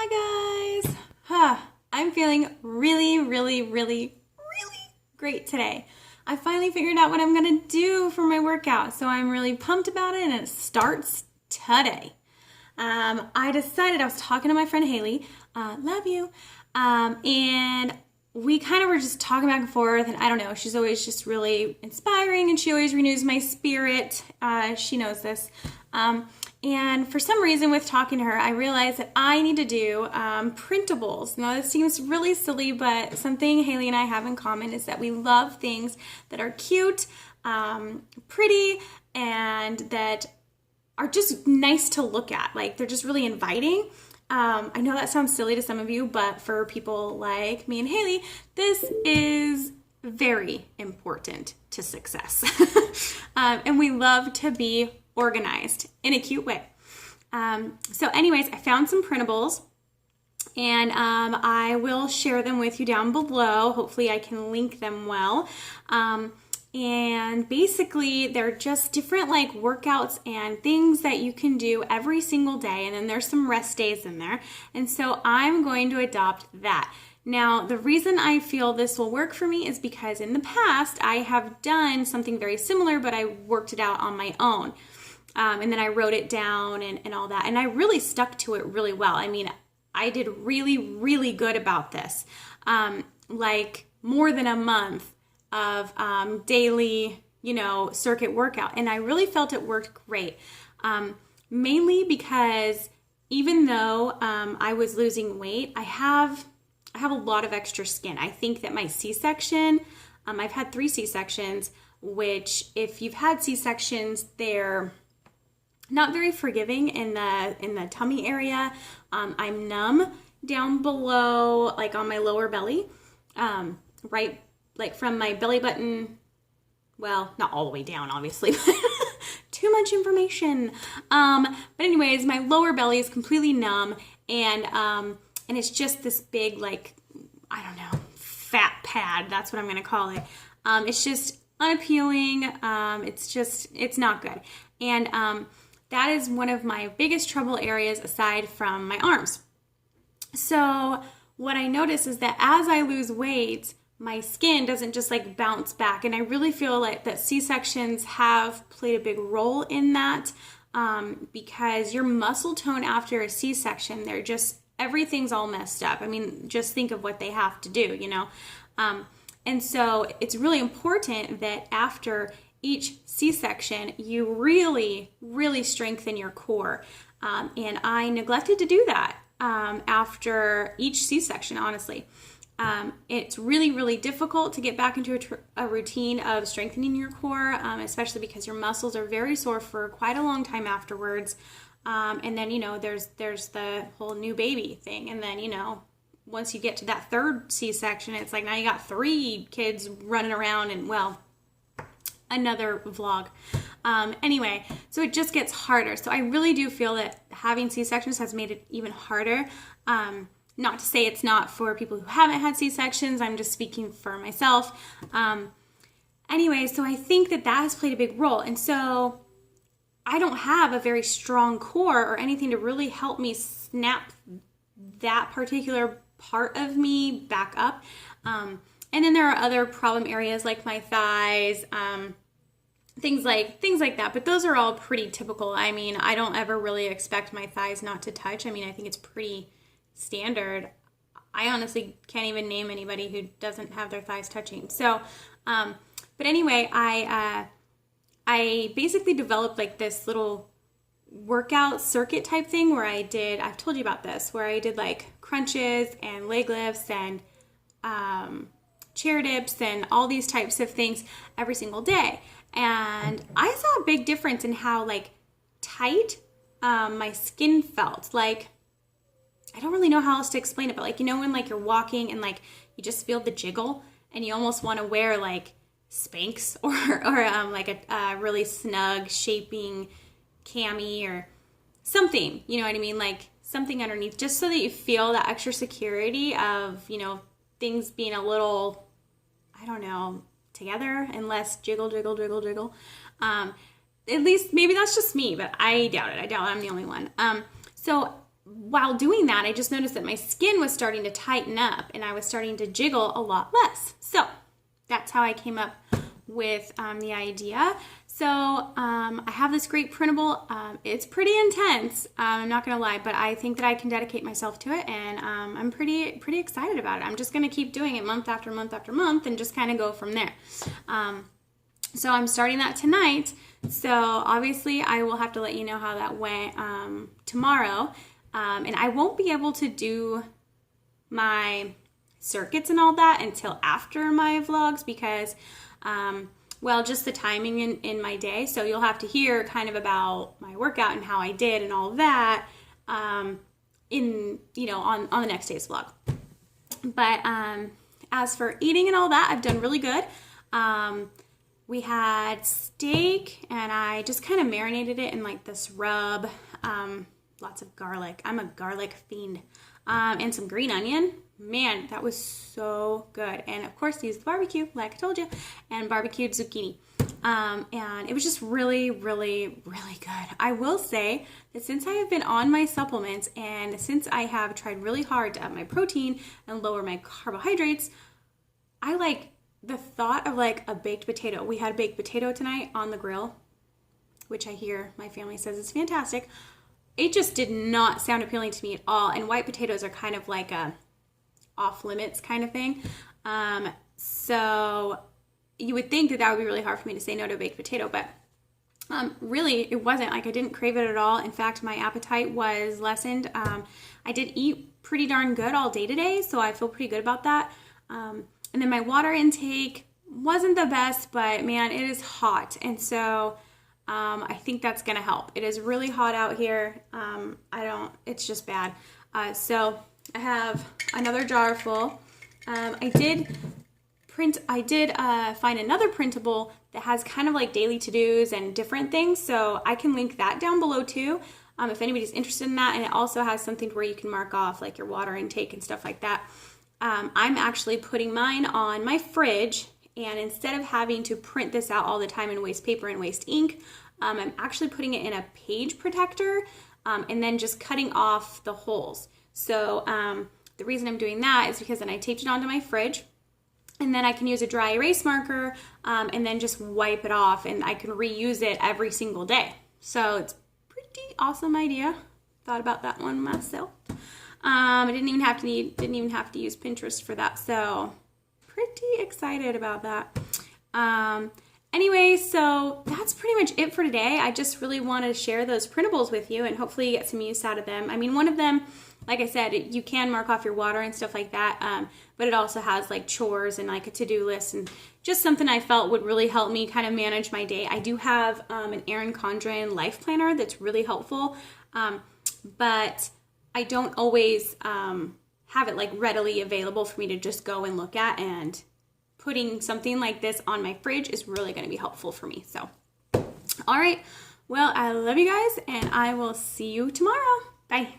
Hi guys! I'm feeling really great today. I finally figured out what I'm gonna do for my workout, so I'm really pumped about it and it starts today. I decided, I was talking to my friend Haley, love you, and we kind of were just talking back and forth, and I don't know, she's always just really inspiring and she always renews my spirit. She knows this. And for some reason with talking to her, I realized that I need to do printables. Now this seems really silly, but something Haley and I have in common is that we love things that are cute, pretty, and that are just nice to look at. Like, they're just really inviting. I know that sounds silly to some of you, but for people like me and Haley, this is very important to success. And we love to be organized in a cute way. So anyways, I found some printables and I will share them with you down below. Hopefully I can link them well. And basically they're just different like workouts and things that you can do every single day. And then there's some rest days in there. And so I'm going to adopt that. Now, the reason I feel this will work for me is because in the past I have done something very similar, but I worked it out on my own. And then I wrote it down and all that. And I really stuck to it really well. I mean, I did really good about this. Like more than a month of daily, circuit workout. And I really felt it worked great. Mainly because even though I was losing weight, I have a lot of extra skin. I think that my C-section, I've had 3 C-sections, which if you've had C-sections, they're not very forgiving in the tummy area. I'm numb down below, like on my lower belly, right, like from my belly button, well, not all the way down, obviously, but too much information. But anyways, my lower belly is completely numb, and it's just this big, like, I don't know, fat pad. That's what I'm going to call it. It's just unappealing. It's not good. And that is one of my biggest trouble areas aside from my arms. So what I notice is that as I lose weight, my skin doesn't just like bounce back. And I really feel like that C-sections have played a big role in that, because your muscle tone after a C-section, everything's all messed up. I mean, just think of what they have to do, and so it's really important that after each C-section, you really strengthen your core. And I neglected to do that after each C-section, honestly. It's really difficult to get back into a routine of strengthening your core, especially because your muscles are very sore for quite a long time afterwards. And then, there's the whole new baby thing. And then, once you get to that 3rd C-section, it's like now you got 3 kids running around and, well, another vlog. Anyway, so it just gets harder. So I really do feel that having C-sections has made it even harder. Not to say it's not for people who haven't had C-sections. I'm just speaking for myself. Anyway, so I think that has played a big role. And so I don't have a very strong core or anything to really help me snap that particular part of me back up. And then there are other problem areas like my thighs, things like that. But those are all pretty typical. I mean, I don't ever really expect my thighs not to touch. I mean, I think it's pretty standard. I honestly can't even name anybody who doesn't have their thighs touching. So, but anyway, I basically developed like this little workout circuit type thing where I've told you about this, where I did like crunches and leg lifts and chair dips and all these types of things every single day. And I saw a big difference in how like tight my skin felt. Like, I don't really know how else to explain it, but like, when like you're walking and like you just feel the jiggle and you almost want to wear like Spanx or like a really snug shaping cami or something, you know what I mean? Like something underneath, just so that you feel that extra security of, things being a little, I don't know, together and less jiggle. At least maybe that's just me, but I doubt it. I doubt I'm the only one. So while doing that, I just noticed that my skin was starting to tighten up and I was starting to jiggle a lot less. So that's how I came up with the idea. So I have this great printable. It's pretty intense, I'm not gonna lie, but I think that I can dedicate myself to it, and I'm pretty excited about it. I'm just gonna keep doing it month after month after month and just kind of go from there. So I'm starting that tonight. So obviously I will have to let you know how that went tomorrow. And I won't be able to do my circuits and all that until after my vlogs because, well, just the timing in my day. So you'll have to hear kind of about my workout and how I did and all that on the next day's vlog. But as for eating and all that, I've done really good. We had steak and I just kind of marinated it in like this rub. Lots of garlic. I'm a garlic fiend. And some green onion. Man, that was so good. And of course, used the barbecue, like I told you, and barbecued zucchini. And it was just really, really, really good. I will say that since I have been on my supplements and since I have tried really hard to up my protein and lower my carbohydrates, I like the thought of like a baked potato. We had a baked potato tonight on the grill, which I hear my family says is fantastic. It just did not sound appealing to me at all. And white potatoes are kind of like a off limits kind of thing. So you would think that would be really hard for me to say no to a baked potato, but really it wasn't. Like I didn't crave it at all. In fact, my appetite was lessened. I did eat pretty darn good all day today, so I feel pretty good about that. And then my water intake wasn't the best, but man, it is hot. And so I think that's going to help. It is really hot out here. It's just bad. So I have another jar full. I did find another printable that has kind of like daily to-dos and different things. So I can link that down below too. If anybody's interested in that. And it also has something where you can mark off like your water intake and stuff like that. I'm actually putting mine on my fridge, and instead of having to print this out all the time and waste paper and waste ink, I'm actually putting it in a page protector and then just cutting off the holes. So the reason I'm doing that is because then I taped it onto my fridge, and then I can use a dry erase marker and then just wipe it off, and I can reuse it every single day. So it's a pretty awesome idea. Thought about that one myself. I didn't even have to use Pinterest for that, so pretty excited about that. Anyway, so that's pretty much it for today. I just really wanted to share those printables with you and hopefully get some use out of them. I mean, one of them, like I said, you can mark off your water and stuff like that, but it also has like chores and like a to-do list and just something I felt would really help me kind of manage my day. I do have an Erin Condren life planner that's really helpful, but I don't always have it like readily available for me to just go and look at, and putting something like this on my fridge is really going to be helpful for me. So, all right. Well, I love you guys, and I will see you tomorrow. Bye.